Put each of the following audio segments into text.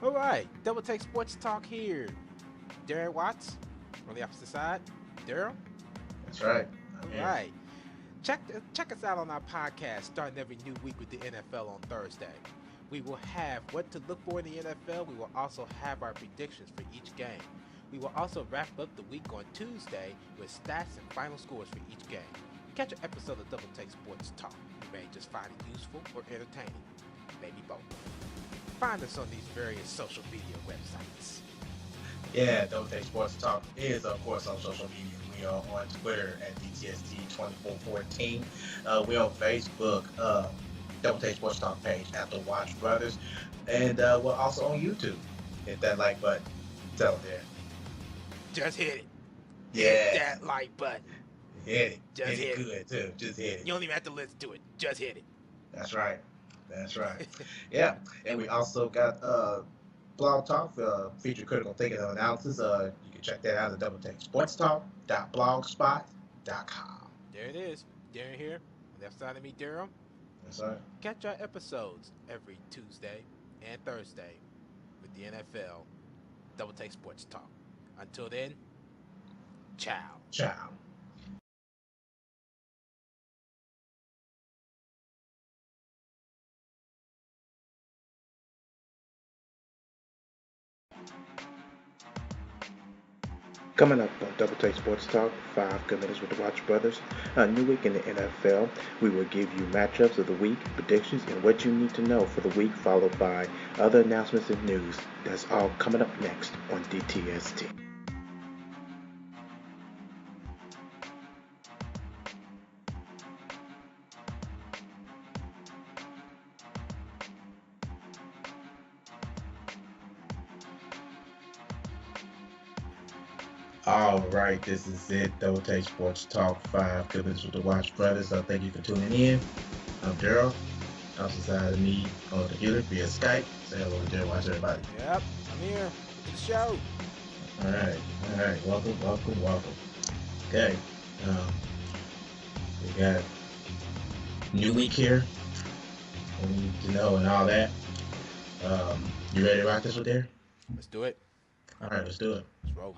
All right, Double Take Sports Talk here. Darren Watts on the opposite side. Daryl. That's right. All I'm here. right. Check us out on our podcast starting every new week with the NFL on Thursday. We will have what to look for in the NFL. We will also have our predictions for each game. We will also wrap up the week on Tuesday with stats and final scores for each game. Catch an episode of Double Take Sports Talk. You may just find it useful or entertaining. Maybe both. Find us on these various social media websites. Yeah, Double Take Sports Talk is, of course, on social media. We are on Twitter at DTST2414. We're on Facebook, Double Take Sports Talk page at the Watch Brothers. And we're also on YouTube. Hit that like button. Tell them there. Just hit it. Hit Yeah, that like button. hit it. Just Hit it hit it. good, too. Just hit it. You don't even have to listen to it. Just hit That's right. That's right. it. Yeah, and we also got Blog Talk feature critical thinking and analysis. You can check that out at doubleTakeSportsTalk.blogspot.com. There it is. Darren here. Left side of me, Daryl. That's right. Catch our episodes every Tuesday and Thursday with the NFL Double Take Sports Talk. Until then, ciao. Ciao. Coming up on Double Take Sports Talk, 5 Good Minutes with the Watch Brothers. A new week in the NFL. We will give you matchups of the week, predictions, and what you need to know for the week, followed by other announcements and news. That's all coming up next on DTST. All right, this is it. Double Take Sports Talk 5 Good Minutes with the Watch Brothers. Thank you for tuning in. I'm Daryl. Outside of me on the computer via Skype. Say hello to Daryl. Watch everybody. Yep, I'm here with the show. All right. All right. Welcome, welcome, welcome. Okay. Um, we got new week here. What we need to know and all that. You ready to rock this with there? Let's do it. All right, let's do it. Let's roll.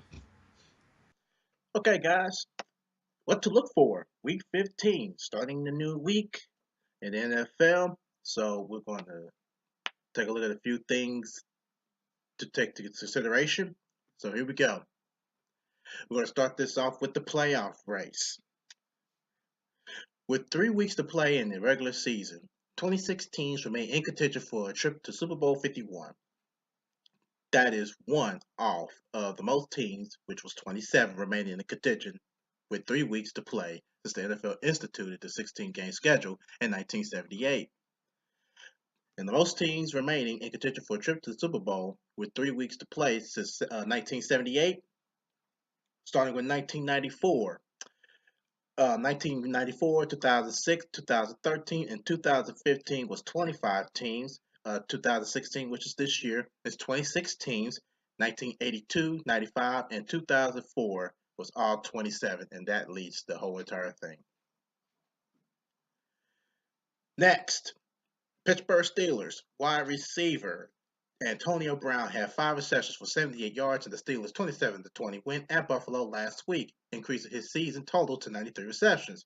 Okay, guys, what to look for? Week 15, starting the new week in the NFL. So we're going to take a look at a few things to take into consideration. So here we go. We're going to start this off with the playoff race. With 3 weeks to play in the regular season, 26 teams remain in contention for a trip to Super Bowl 51. That is one off of the most teams, which was 27, remaining in the contention with 3 weeks to play since the NFL instituted the 16-game schedule in 1978. And the most teams remaining in contention for a trip to the Super Bowl with 3 weeks to play since 1978, starting with 1994. 1994, 2006, 2013, and 2015 was 25 teams. 2016, which is this year, is 26 teams. 1982, 95, and 2004 was all 27, and that leads the whole entire thing. Next, Pittsburgh Steelers wide receiver Antonio Brown had 5 receptions for 78 yards in the Steelers' 27-20 win at Buffalo last week, increasing his season total to 93 receptions.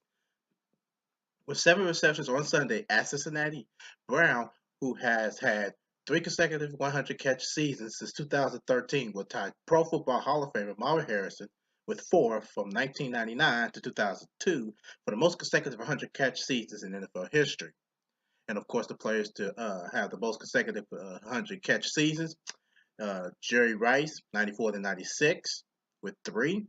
With 7 receptions on Sunday at Cincinnati, Brown, who has had 3 consecutive 100-catch seasons since 2013, will tie Pro Football Hall of Famer Marvin Harrison with 4 from 1999 to 2002 for the most consecutive 100-catch seasons in NFL history. And of course, the players to have the most consecutive 100-catch seasons: Jerry Rice, 94 to 96, with 3.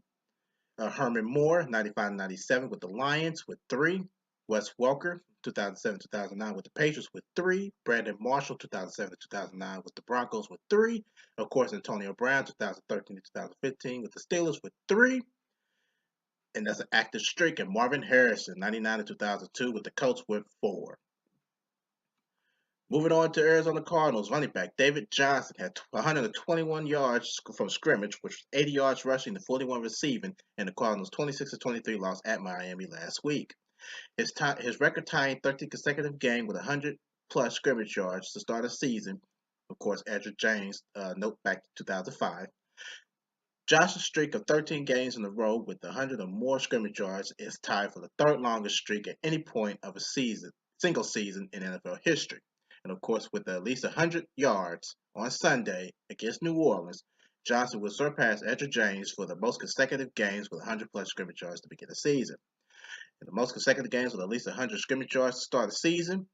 Herman Moore, 95-97 with the Lions with 3. Wes Welker, 2007-2009 with the Patriots with 3. Brandon Marshall, 2007-2009 with the Broncos with 3. Of course, Antonio Brown, 2013-2015 with the Steelers with 3. And that's an active streak. And Marvin Harrison, 99-2002 with the Colts with 4. Moving on to Arizona Cardinals, running back David Johnson had 121 yards from scrimmage, which was 80 yards rushing and 41 receiving, in the Cardinals' 26-23 loss at Miami last week. His record-tying 13 consecutive game with 100-plus scrimmage yards to start a season Of course, Edgerrin James, note back to 2005. Josh's streak of 13 games in a row with 100 or more scrimmage yards is tied for the third longest streak at any point of a single season in NFL history. And of course, with at least 100 yards on Sunday against New Orleans, Johnson will surpass Edgerrin James for the most consecutive games with 100 plus scrimmage yards to begin the season. And the most consecutive games with at least 100 scrimmage yards to start the season,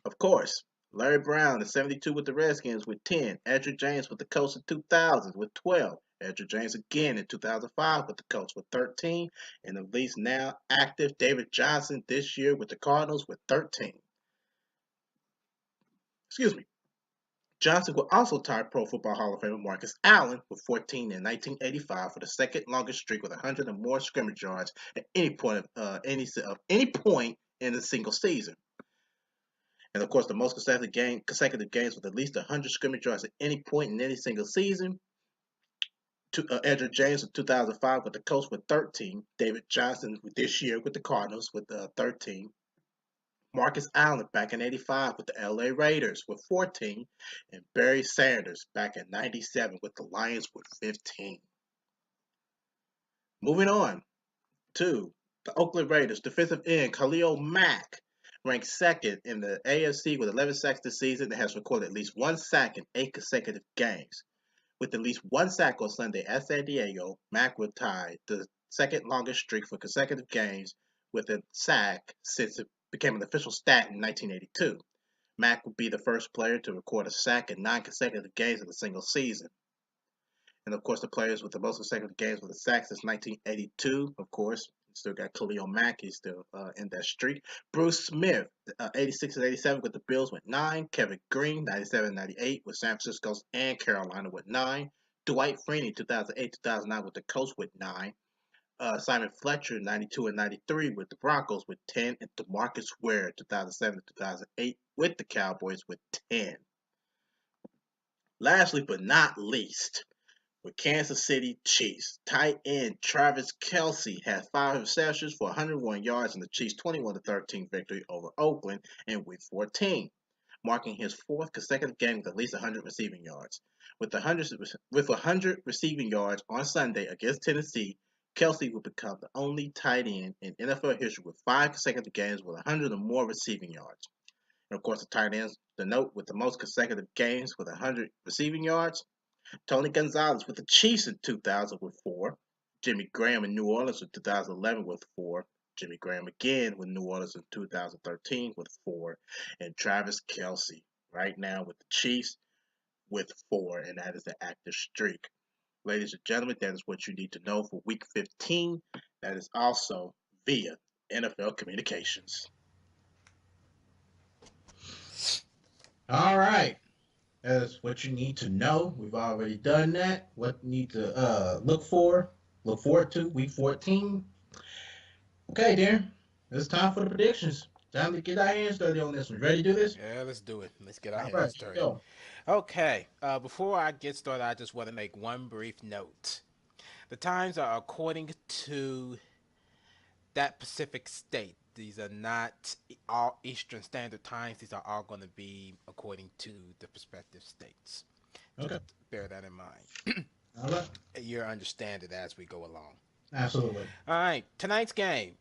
of course, Larry Brown at 72 with the Redskins with 10. Edgerrin James with the Colts in 2000 with 12. Edgerrin James again in 2005 with the Colts with 13. And the least now active David Johnson this year with the Cardinals with 13. Excuse me. Johnson will also tie Pro Football Hall of Famer Marcus Allen with 14 in 1985 for the second longest streak with 100 or more scrimmage yards at any point any point in a single season. And of course, the most consecutive games with at least 100 scrimmage yards at any point in any single season. Edgerrin James in 2005 with the Colts with 13. David Johnson this year with the Cardinals with 13. Marcus Allen back in 85 with the LA Raiders with 14. And Barry Sanders back in 97 with the Lions with 15. Moving on to the Oakland Raiders, defensive end Khalil Mack ranked second in the AFC with 11 sacks this season and has recorded at least one sack in 8 consecutive games. With at least one sack on Sunday at San Diego, Mack would tie the second longest streak for consecutive games with a sack since it became an official stat in 1982. Mack would be the first player to record a sack in 9 consecutive games in a single season. And of course, the players with the most consecutive games with a sack since 1982, of course, still got Khalil Mack. He's still in that streak. Bruce Smith, 86 and 87 with the Bills with 9. Kevin Green, 97 and 98 with San Francisco and Carolina with 9. Dwight Freeney, 2008, 2009 with the Colts with 9. Simon Fletcher, 92 and 93 with the Broncos with 10. And DeMarcus Ware, 2007 to 2008 with the Cowboys with 10. Lastly but not least, with Kansas City Chiefs. Tight end Travis Kelce had 5 receptions for 101 yards in the Chiefs' 21-13 victory over Oakland in Week 14, marking his 4th consecutive game with at least 100 receiving yards. With 100 receiving yards on Sunday against Tennessee, Kelce would become the only tight end in NFL history with 5 consecutive games with 100 or more receiving yards. And of course, the tight ends, the note with the most consecutive games with 100 receiving yards, Tony Gonzalez with the Chiefs in 2000 with 4. Jimmy Graham in New Orleans in 2011 with 4. Jimmy Graham again with New Orleans in 2013 with 4. And Travis Kelce right now with the Chiefs with 4. And that is the active streak. Ladies and gentlemen, that is what you need to know for Week 15. That is also via NFL Communications. All right. That's what you need to know. We've already done that. What you need to look forward to Week 14. Okay, Darren. It's time for the predictions. Time to get our hands dirty on this one. Ready to do this? Yeah, let's do it. Let's get our All hands right, dirty. go. Okay, before I get started, I just want to make one brief note. The times are according to that Pacific state. These are not all Eastern Standard Times. These are all going to be according to the respective states. Okay. Just bear that in mind. All right. You'll understand it as we go along. Absolutely. All right, tonight's game.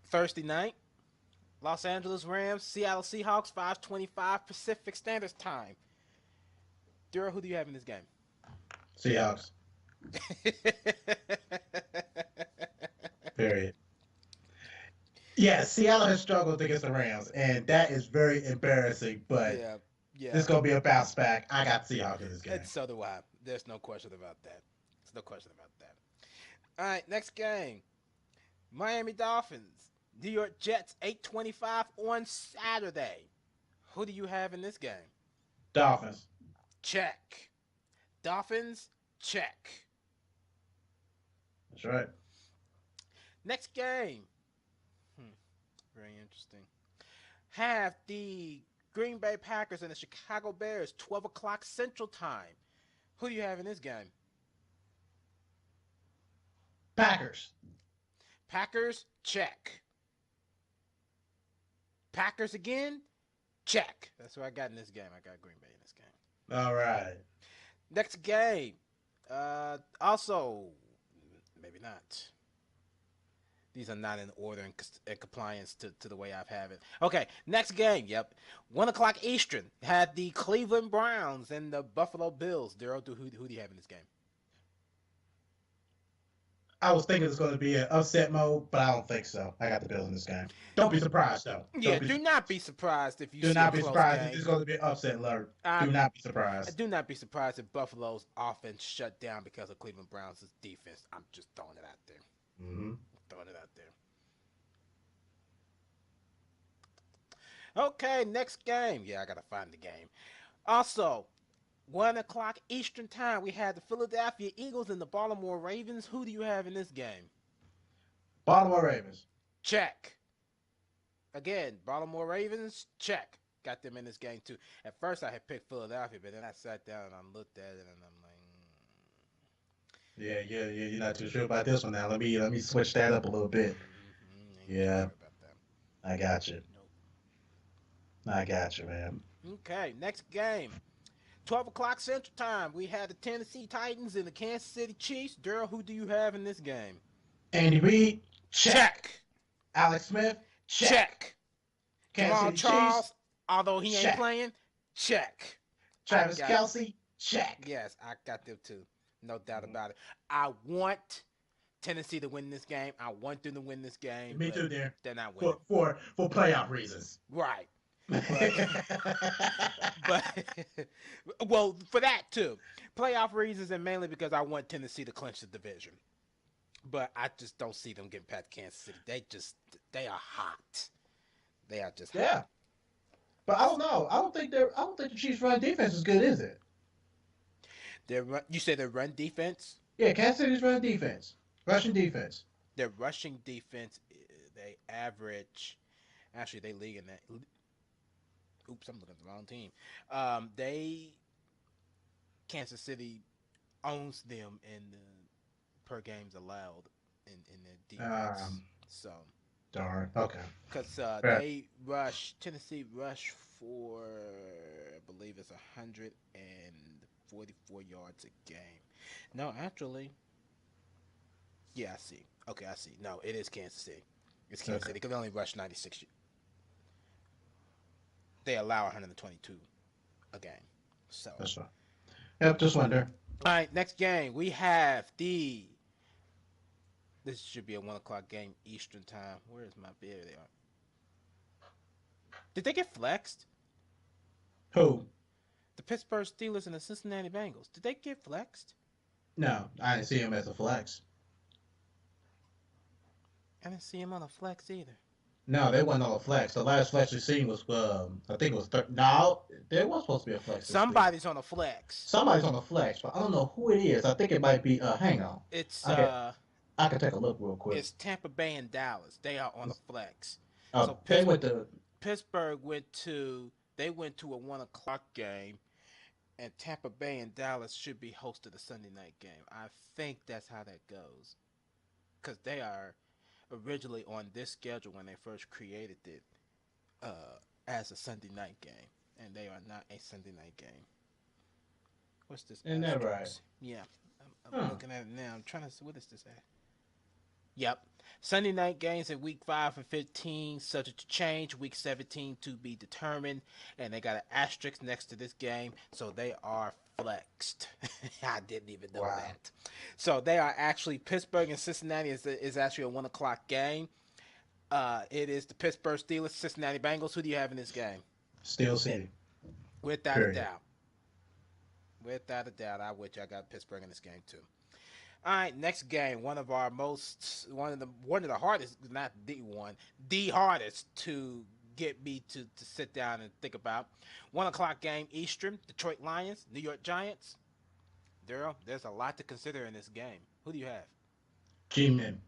Thursday night, Los Angeles Rams, Seattle Seahawks, 5:25 Pacific Standard Time. Dura, who do you have in this game? Seahawks. Period. Yeah, Seattle has struggled against the Rams, and that is very embarrassing, but yeah. this is going to be a bounce back. I got Seahawks in this game. And so do I. There's no question about that. There's no question about that. All right, next game. Miami Dolphins, New York Jets, 8:25 on Saturday. Who do you have in this game? Dolphins. Check. Dolphins, check. That's right. Next game. Very interesting. Have the Green Bay Packers and the Chicago Bears, 12 o'clock Central Time. Who do you have in this game? Packers. Packers, check. Packers again, Check. That's what I got in this game. I got Green Bay in this game. All right. Next game. Also, maybe not. These are not in order and compliance to the way I have it. Okay, next game. Yep, 1 o'clock Eastern had the Cleveland Browns and the Buffalo Bills. Daryl, who do you have in this game? I was thinking it's going to be an upset mode, but I don't think so. I got the Bills in this game. Don't be surprised, though. Yeah, do not be surprised if you see do not a be close surprised game. if it's going to be an upset alert. Do not be surprised. Do not be surprised if Buffalo's offense shut down because of Cleveland Browns' defense. I'm just throwing it out there. Mm-hmm. Throwing it out there. Okay, next game. Yeah, I got to find the game. Also, 1 o'clock Eastern time, we had the Philadelphia Eagles and the Baltimore Ravens. Who do you have in this game? Baltimore Ravens. Check. Again, Baltimore Ravens, check. Got them in this game too. At first I had picked Philadelphia, but then I sat down and I looked at it and I'm like, Yeah, you're not too sure about this one now. Let me switch that up a little bit. Yeah. I got you. Nope. I got you, man. Okay, next game. 12 o'clock Central Time. We had the Tennessee Titans and the Kansas City Chiefs. Daryl, who do you have in this game? Andy Reid, check. Alex Smith, check. Jamal Charles, although he ain't playing, check. Travis Kelce, check. Yes, I got them too. No doubt about it. I want Tennessee to win this game. I want them to win this game. Me too, dear. They're not winning. For playoff reasons. Right. But well, for that too. Playoff reasons and mainly because I want Tennessee to clinch the division. But I just don't see them getting past Kansas City. They are hot. They are just hot. But I don't know. I don't think the Chiefs' run defense is good, is it? You say their run defense? Yeah, Kansas City's run defense. Rushing defense. Their rushing defense, they average. Actually, they league in that. Oops, I'm looking at the wrong team. Kansas City owns them in the per games allowed in their defense. So. Darn. Okay. Because Tennessee rush for, I believe it's 144 yards a game. No, actually, yeah, I see. Okay, I see. No, it is Kansas City. It's Kansas City. They can only rush 96. They allow 122 a game. So. That's right. Yep, just wonder. All right, next game. We have this should be a 1 o'clock game Eastern time. Where is my beer? They are. Did they get flexed? Who? The Pittsburgh Steelers and the Cincinnati Bengals. Did they get flexed? No, I didn't see him as a flex. I didn't see him on a flex either. No, they wasn't on a flex. The last flex we seen was, I think it was no, there was supposed to be a flex. Somebody's on a flex. Somebody's on a flex, but I don't know who it is. I think it might be. Hang on. I can take a look real quick. It's Tampa Bay and Dallas. They are on a flex. So Pittsburgh went to a 1 o'clock game, and Tampa Bay and Dallas should be hosted a Sunday night game. I think that's how that goes, because they are originally on this schedule when they first created it as a Sunday night game, and they are not a Sunday night game. What's this? Isn't that right? Yeah, I'm looking at it now. I'm trying to see, what is this at? Yep. Sunday night games in week 5 and 15, subject to change. Week 17 to be determined. And they got an asterisk next to this game, so they are flexed. I didn't even know that. So they are actually, Pittsburgh and Cincinnati is actually a 1 o'clock game. It is the Pittsburgh Steelers, Cincinnati Bengals. Who do you have in this game? Steel City. Without a doubt. Without a doubt, I got Pittsburgh in this game too. All right, next game. One of the hardest, not the one, the hardest to get me to sit down and think about. 1 o'clock game Eastern. Detroit Lions, New York Giants. Daryl, there's a lot to consider in this game. Who do you have? G-Men.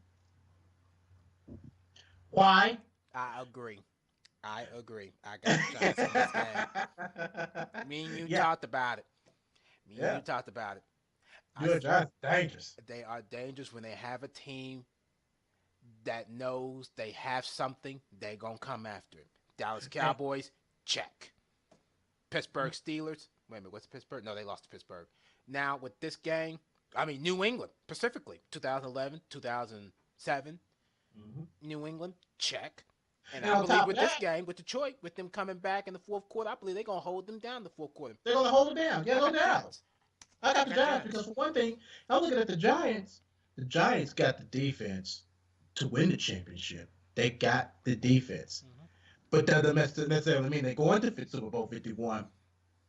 Why? I agree. I got the Giants in this game. Me and you talked about it. You talked about it. Good Giants dangerous. They are dangerous when they have a team that knows they have something. They're gonna come after it. Dallas Cowboys, check. Pittsburgh Steelers. Wait a minute, what's Pittsburgh? No, they lost to Pittsburgh. Now with this game, New England specifically, 2011, 2007, New England check. And I believe with this game, with Detroit, with them coming back in the fourth quarter, I believe they're gonna hold them down in the fourth quarter. They're gonna hold it down. Yeah, no doubt. I got the Giants because for one thing, I'm looking at the Giants. The Giants got the defense to win the championship. They got the defense. But that doesn't necessarily mean they're going to Super Bowl 51.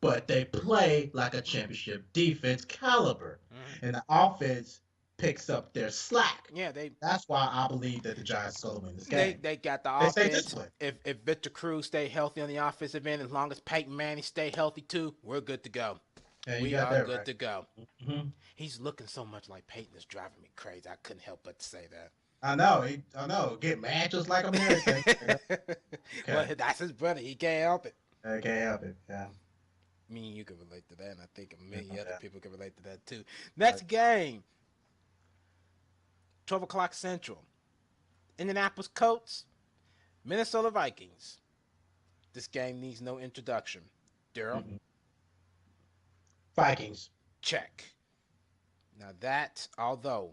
But they play like a championship defense caliber. And the offense picks up their slack. Yeah, that's why I believe that the Giants are going to win this game. They got the offense. If Victor Cruz stay healthy on the offensive end, as long as Peyton Manning stay healthy too, we're good to go. Yeah, we are good right. to go. He's looking so much like Peyton is driving me crazy. I couldn't help but to say that. I know. Get mad just like him and everything. Okay. Well, that's his brother. He can't help it. I can't help it. Yeah. Me and you can relate to that, and I think a million other people can relate to that too. Next game, 12 o'clock Central. Indianapolis Colts, Minnesota Vikings. This game needs no introduction. Daryl? Vikings. Check. Now that, although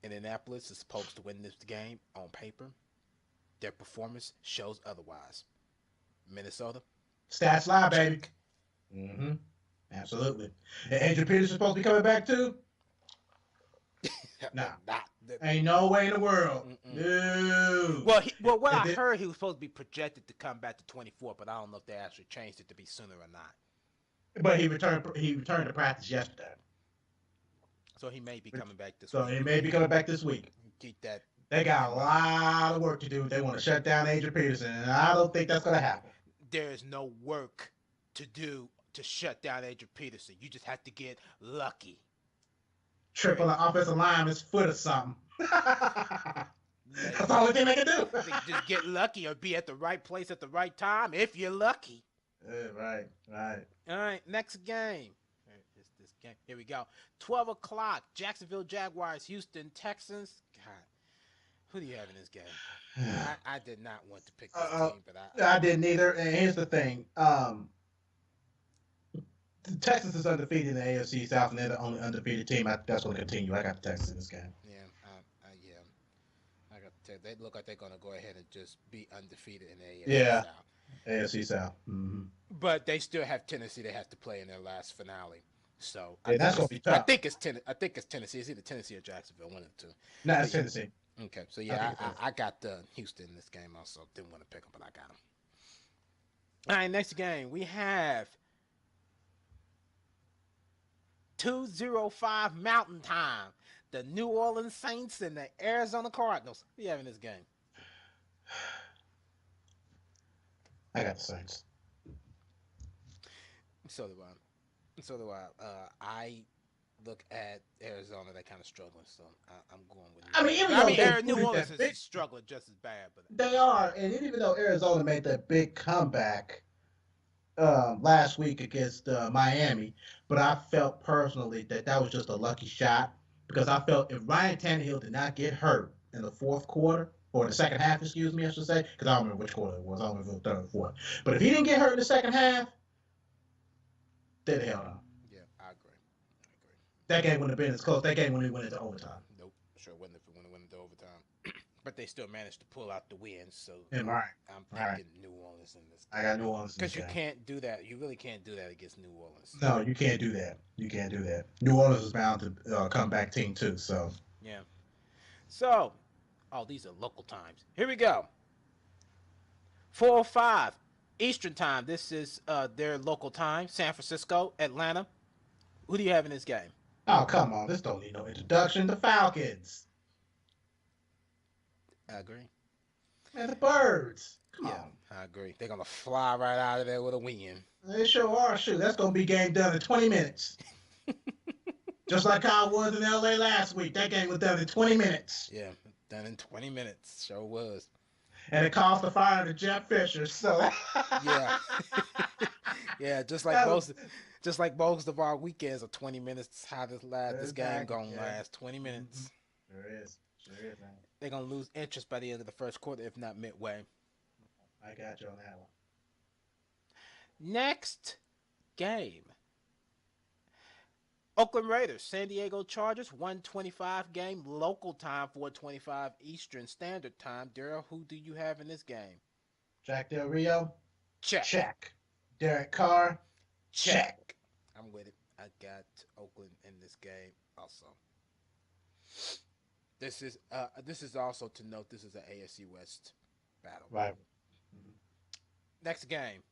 Indianapolis is supposed to win this game on paper, their performance shows otherwise. Minnesota? Stats lie, baby. Absolutely. And Adrian Peterson's supposed to be coming back too? No. Ain't no way in the world. No. Well, what I heard, he was supposed to be projected to come back to 24, but I don't know if they actually changed it to be sooner or not. But he returned to practice yesterday. So he may be coming back this week. So he may be coming back this week. Keep that. They got a lot of work to do. They want to shut down Adrian Peterson, and I don't think that's going to happen. There is no work to do to shut down Adrian Peterson. You just have to get lucky. Triple an offensive lineman's foot or something. That's the only thing they can do. Just get lucky or be at the right place at the right time if you're lucky. Right. All right, next game. This game. Here we go. 12 o'clock. Jacksonville Jaguars, Houston Texans. God, who do you have in this game? I did not want to pick this team, but I didn't either. And here's the thing. Texas is undefeated in the AFC South, and they're the only undefeated team. That's going to continue. I got the Texans in this game. Yeah. I got to tell you, they look like they're going to go ahead and just be undefeated in the AFC South. AFC South. But they still have Tennessee. They have to play in their last finale. So that's going to be tough. I think it's Tennessee. It's either Tennessee or Jacksonville, one of the two. No, it's Tennessee. Okay, so I got Houston in this game also. Didn't want to pick them, but I got them. All right, next game we have 2:05 Mountain Time. The New Orleans Saints and the Arizona Cardinals. Who do you have in this game? I got the Saints. So do I. I look at Arizona, they're kind of struggling, so I'm going with New Orleans is struggling just as bad. But they are, and even though Arizona made that big comeback last week against Miami, but I felt personally that was just a lucky shot because I felt if Ryan Tannehill did not get hurt in the fourth quarter, or the second half, excuse me, I should say, because I don't remember which quarter it was. I don't remember if it was third or fourth. But if he didn't get hurt in the second half, then the hell no. Yeah, I agree. That game wouldn't have been as close. That game wouldn't have went into overtime. Nope, sure wouldn't if it went into overtime. But they still managed to pull out the win. So I'm picking New Orleans in this game. I got New Orleans because you can't do that. You really can't do that against New Orleans. No, you can't do that. New Orleans is bound to comeback team too. So yeah. So, these are local times. Here we go. 4:05 Eastern time. This is their local time. San Francisco, Atlanta. Who do you have in this game? Oh, come on. This don't need no introduction. The Falcons. I agree. And the Birds. Come on. I agree. They're going to fly right out of there with a win. They sure are. Shoot, that's going to be game done in 20 minutes. Just like how it was in L.A. last week. That game was done in 20 minutes. Yeah, done in 20 minutes. Sure was. And it caused the fire to Jeff Fisher. So yeah. Yeah, just like most of our weekends are 20 minutes. How this game going to last 20 minutes. Sure is, man. They're going to lose interest by the end of the first quarter, if not midway. I got you on that one. Next game. Oakland Raiders, San Diego Chargers, 125 game, local time, 425 Eastern Standard Time. Daryl, who do you have in this game? Jack Del Rio, Check. check. Derek Carr, check. I'm with it. I got Oakland in this game also. This is also to note this is an AFC West battle. Right. Next game.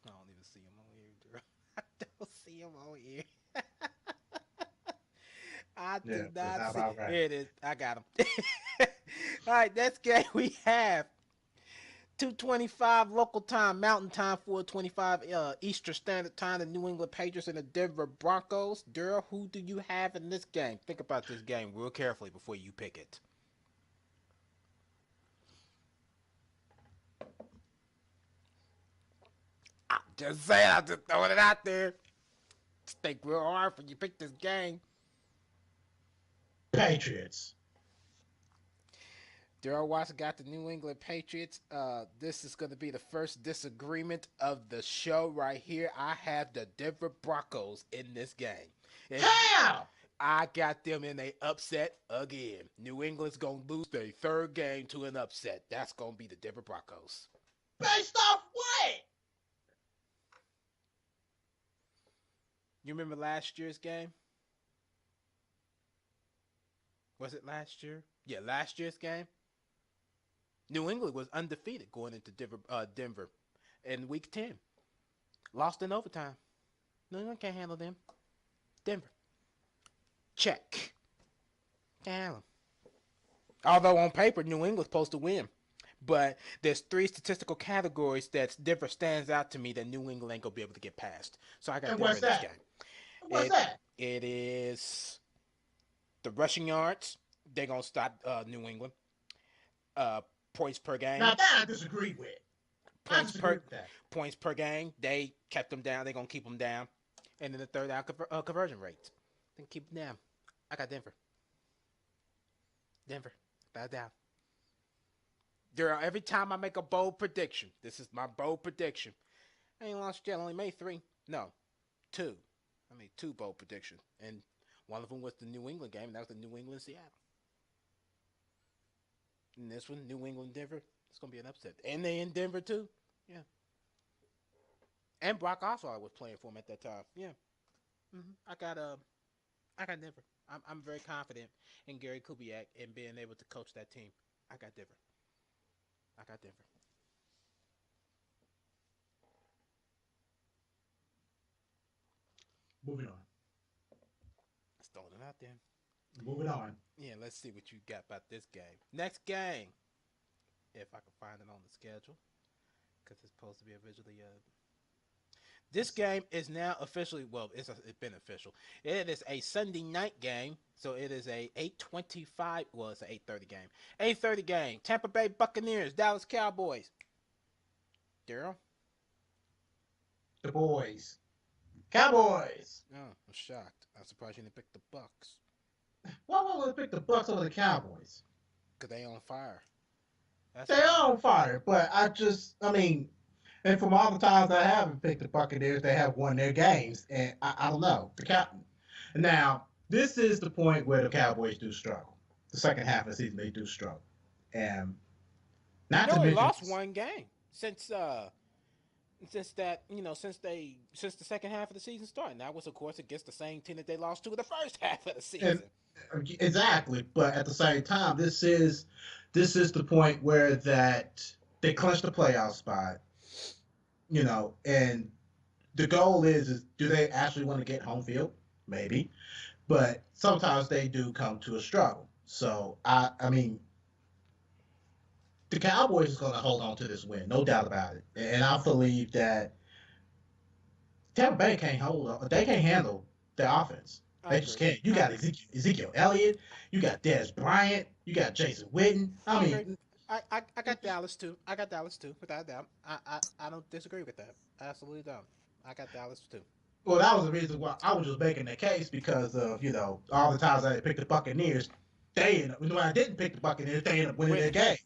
I don't even see him on here, Drew. I don't see him on here. I do not see. Right. Here it is. I got him. All right, next game we have 2:25 local time, Mountain Time, 4:25 Eastern Standard Time. The New England Patriots and the Denver Broncos. Daryl, who do you have in this game? Think about this game real carefully before you pick it. I'm just saying, I'm just throwing it out there. Think real hard when you pick this game. Patriots. Daryl Watson got the New England Patriots. This is going to be the first disagreement of the show right here. I have the Denver Broncos in this game. How? I got them in a upset again. New England's going to lose their third game to an upset. That's going to be the Denver Broncos. Based off what? You remember last year's game? Was it last year? Yeah, last year's game. New England was undefeated going into Denver in Week 10. Lost in overtime. New England can't handle them. Denver. Check. Can't handle them. Although on paper, New England's supposed to win. But there's 3 statistical categories that Denver stands out to me that New England ain't going to be able to get past. So I got Denver in this game. What's that? It is the rushing yards. They're going to stop New England. Points per game. Now that I disagree with. Points per game. They kept them down. They're going to keep them down. And then the third out conversion rate. Then keep them down. I got Denver. Denver. Without doubt. Every time I make a bold prediction, this is my bold prediction. I ain't lost yet. I only made 3. No. 2. I made 2 bold predictions. And one of them was the New England game. And that was the New England Seattle. And this one, New England, Denver, it's going to be an upset. And they in Denver, too. Yeah. And Brock Osweiler was playing for him at that time. Yeah. I got Denver. I'm very confident in Gary Kubiak and being able to coach that team. I got Denver. Moving on. Let's throw it out there. Moving on. Yeah, let's see what you got about this game. Next game, if I can find it on the schedule, because it's supposed to be originally. This game is now officially, well, it's been official. It is a Sunday night game, so it is a 8:25. Well, it's an 8:30 game. 8:30 game. Tampa Bay Buccaneers, Dallas Cowboys. Daryl. The boys. Cowboys. Oh, I'm shocked. I'm surprised you didn't pick the Bucks. Why would we pick the Bucks over the Cowboys? Because they on fire. They are on fire, but and from all the times I haven't picked the Buccaneers, they have won their games, and I don't know the captain. Now, this is the point where the Cowboys do struggle. The second half of the season, they do struggle, and not to they mention lost one game since the second half of the season started. And that was, of course, against the same team that they lost to in the first half of the season. Exactly, but at the same time, this is the point where that they clinch the playoff spot, and the goal is do they actually want to get home field? Maybe, but sometimes they do come to a struggle. So I mean, the Cowboys is going to hold on to this win, no doubt about it, and I believe that Tampa Bay can't they can't handle the offense. They just can't. You got Ezekiel Elliott. You got Dez Bryant. You got Jason Witten. I got Dallas too. Without a doubt. I don't disagree with that. I absolutely don't. I got Dallas too. Well, that was the reason why I was just making that case because of all the times I picked the Buccaneers. when I didn't pick the Buccaneers, they end up winning their game.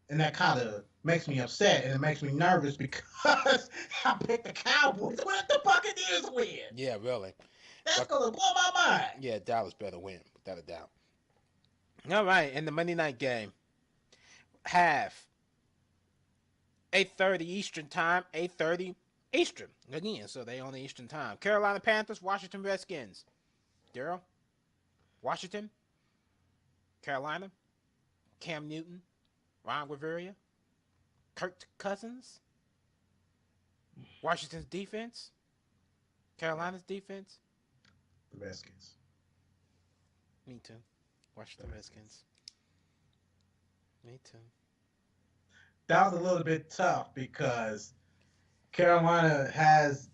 And that kind of makes me upset, and it makes me nervous because I picked the Cowboys. What if the Buccaneers win? Yeah, really. That's gonna blow my mind. Yeah, Dallas better win, without a doubt. All right, in the Monday night game, half 8:30 Eastern time, 8:30 Eastern again. So they on the Eastern time. Carolina Panthers, Washington Redskins. Daryl, Washington, Carolina, Cam Newton, Ron Rivera, Kirk Cousins, Washington's defense, Carolina's defense. The Redskins. Me too. Washington Redskins. Me too. That was a little bit tough because Carolina has,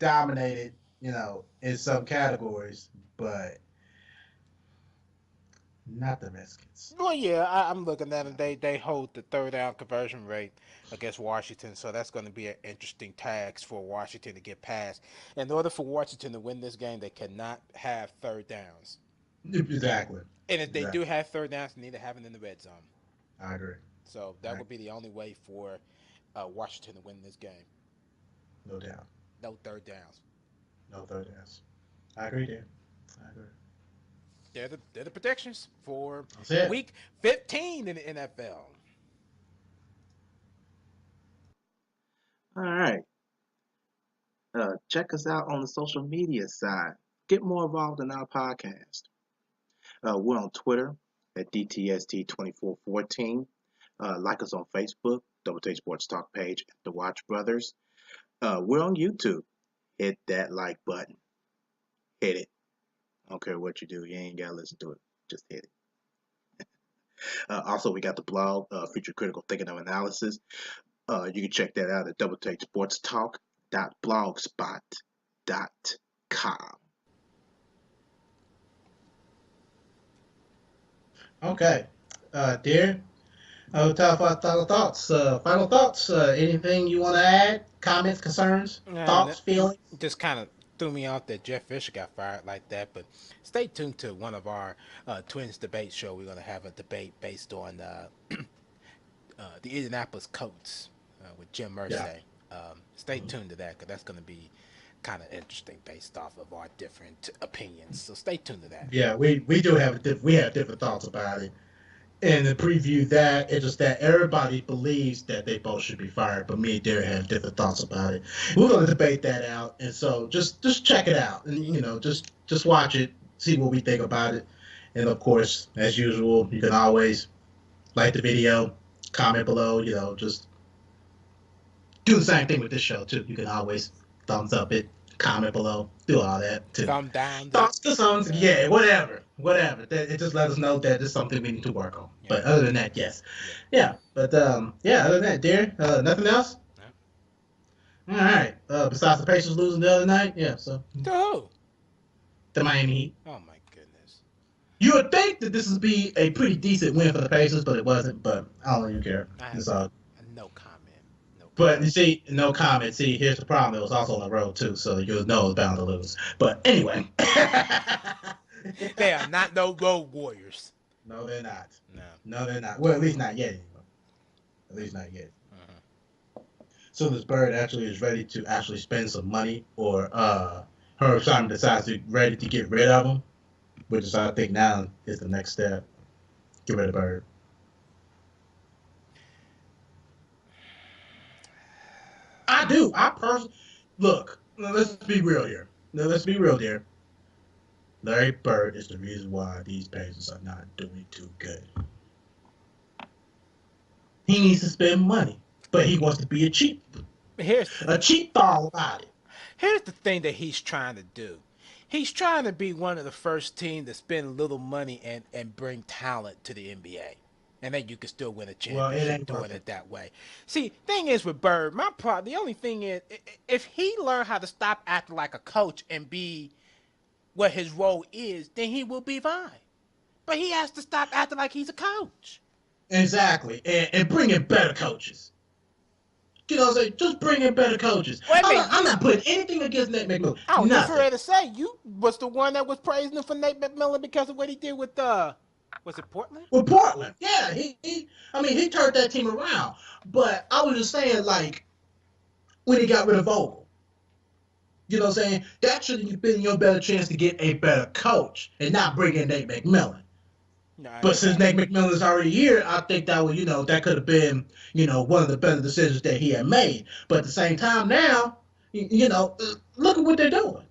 dominated, in some categories, but not the Redskins. Well, yeah, I'm looking at them. They hold the third down conversion rate against Washington, so that's going to be an interesting task for Washington to get past. In order for Washington to win this game, they cannot have third downs. Exactly. And if they do have third downs, they need to have it in the red zone. I agree. So that would be the only way for Washington to win this game. No doubt. No third downs. No third downs. I agree there. I agree. They're the predictions for That's week 15 in the NFL. All right. Check us out on the social media side. Get more involved in our podcast. We're on Twitter at DTST2414. Like us on Facebook, Double Take Sports Talk page, The Watch Brothers. We're on YouTube. Hit that like button. Hit it. I don't care what you do. You ain't got to listen to it. Just hit it. Also, we got the blog, Future Critical Thinking and Analysis. You can check that out at doubletakesportstalk.blogspot.com. Okay. Dear, final thoughts. Anything you want to add? Comments, concerns, thoughts, feelings? Just kind of threw me off that Jeff Fisher got fired like that, but stay tuned to one of our Twins debate show. We're going to have a debate based on the Indianapolis Colts with Jim Irsay. Stay tuned to that because that's going to be kind of interesting based off of our different opinions. So stay tuned to that. Yeah, we do have different thoughts about it. And to preview that, it's just that everybody believes that they both should be fired, but me and Derek have different thoughts about it. We're going to debate that out, and so just check it out, and just watch it, see what we think about it, and of course, as usual, you can always like the video, comment below, just do the same thing with this show too. You can always thumbs up it, comment below, do all that too. Thumb down. Thoughts, concerns, yeah, whatever. It just let us know that it's something we need to work on. Yeah. But other than that, yes. Yeah. But other than that, dear, nothing else? No. All right. Besides the Pacers losing the other night, yeah, so. To who? The Miami Heat. Oh my goodness. You would think that this would be a pretty decent win for the Pacers, but it wasn't, but I don't even care. It's all. No comment. But you see, no comment. See, here's the problem. It was also on the road too, so you know it's bound to lose. But anyway. They are not no road warriors. No, they're not. No, they're not. Well, at least not yet. At least not yet. So this Bird actually is ready to actually spend some money, or Herb Simon decides to ready to get rid of him, which is I think now is the next step. Get rid of Bird. I do. I personally look. Let's be real here. Larry Bird is the reason why these Pacers are not doing too good. He needs to spend money, but he wants to be a cheap ball about it. Here's the thing that he's trying to do. He's trying to be one of the first teams to spend little money and bring talent to the NBA. And then you can still win a championship doing it that way. See, thing is with Bird, the only thing is, if he learned how to stop acting like a coach and be what his role is, then he will be fine. But he has to stop acting like he's a coach. Exactly. And bring in better coaches. You know what I'm saying? Just bring in better coaches. Wait a minute, I'm not putting anything against Nate McMillan. I was just Nothing. ready to say, you was the one that was praising him for Nate McMillan because of what he did with was it Portland? With Portland, yeah, he turned that team around. But I was just saying, like, when he got rid of Vogel, you know what I'm saying? That should have been your better chance to get a better coach and not bring in Nate McMillan. No, But since Nate McMillan is already here, I think that was, that could have been, one of the better decisions that he had made. But at the same time now, look at what they're doing.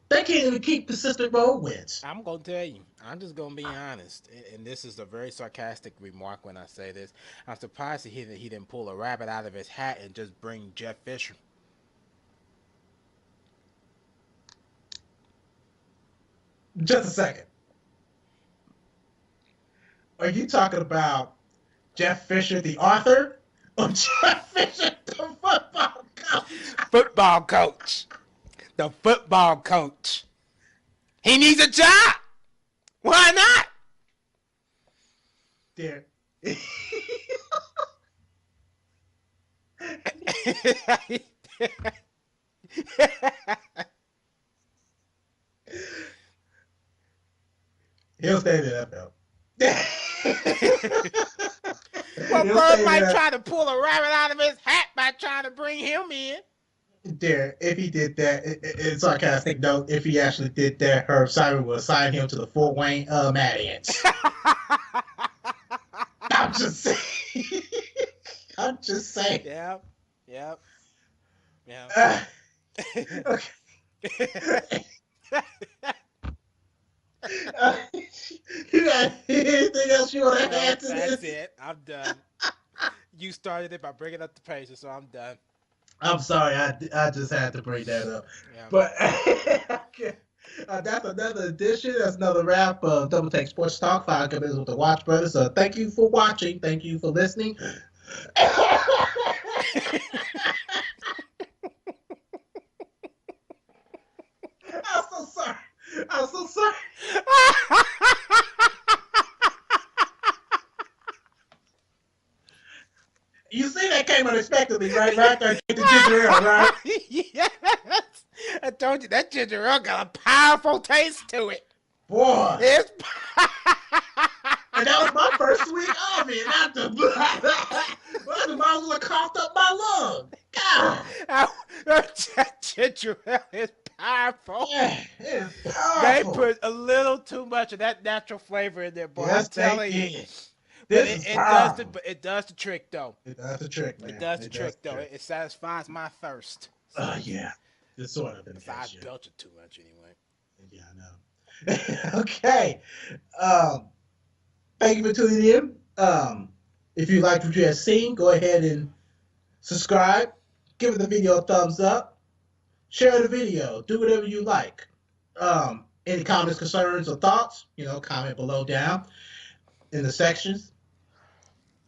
They can't even keep consistent road wins. I'm going to tell you. I'm just going to be honest. And this is a very sarcastic remark when I say this. I'm surprised he didn't pull a rabbit out of his hat and just bring Jeff Fisher. Just a second. Are you talking about Jeff Fisher, the author, or Jeff Fisher, the football coach? Football coach. The football coach. He needs a job. Why not? There. He'll stay in the NFL. Well, Bird might try to pull a rabbit out of his hat by trying to bring him in. There, if he did that, in sarcastic note, if he actually did that, Herb Simon will assign him to the Fort Wayne Mad Ants. I'm just saying. I'm just saying. Yep. Okay. You got anything else you want to add to this? That's it. I'm done. You started it by bringing up the pages, so I'm done. I'm sorry, I just had to bring that up. Yeah. But that's another edition. That's another wrap of Double Take Sports Talk 5 minutes with the Watch Brothers. Thank you for watching. Thank you for listening. I'm so sorry. You see that came unexpectedly, right? Right there, the ginger ale, right? Yes. I told you that ginger ale got a powerful taste to it. Boy. It's And that was my first week of it. Not the might as well have coughed up my lung. God. That ginger ale is powerful. Yeah, it is They powerful. put a little too much of that natural flavor in there, boy. Yes, I'm telling they you. did. But This is it powerful. does the trick, though. It does the trick, man. It does the trick, though. It satisfies my thirst. Yeah. It's sort of. I belch it too much anyway. Yeah, I know. Okay. Thank you for tuning in. If you liked what you have seen, go ahead and subscribe. Give the video a thumbs up. Share the video. Do whatever you like. Any comments, concerns, or thoughts, comment below down in the sections.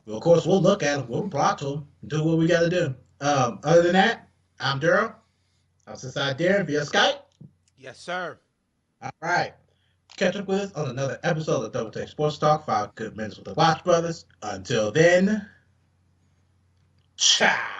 Well, of course, we'll look at them. We'll reply to them. Do what we got to do. Other than that, I'm Daryl. I was inside there via Skype. Yes, sir. All right. Catch up with us on another episode of Double Take Sports Talk, 5 good minutes with the Watch Brothers. Until then, ciao.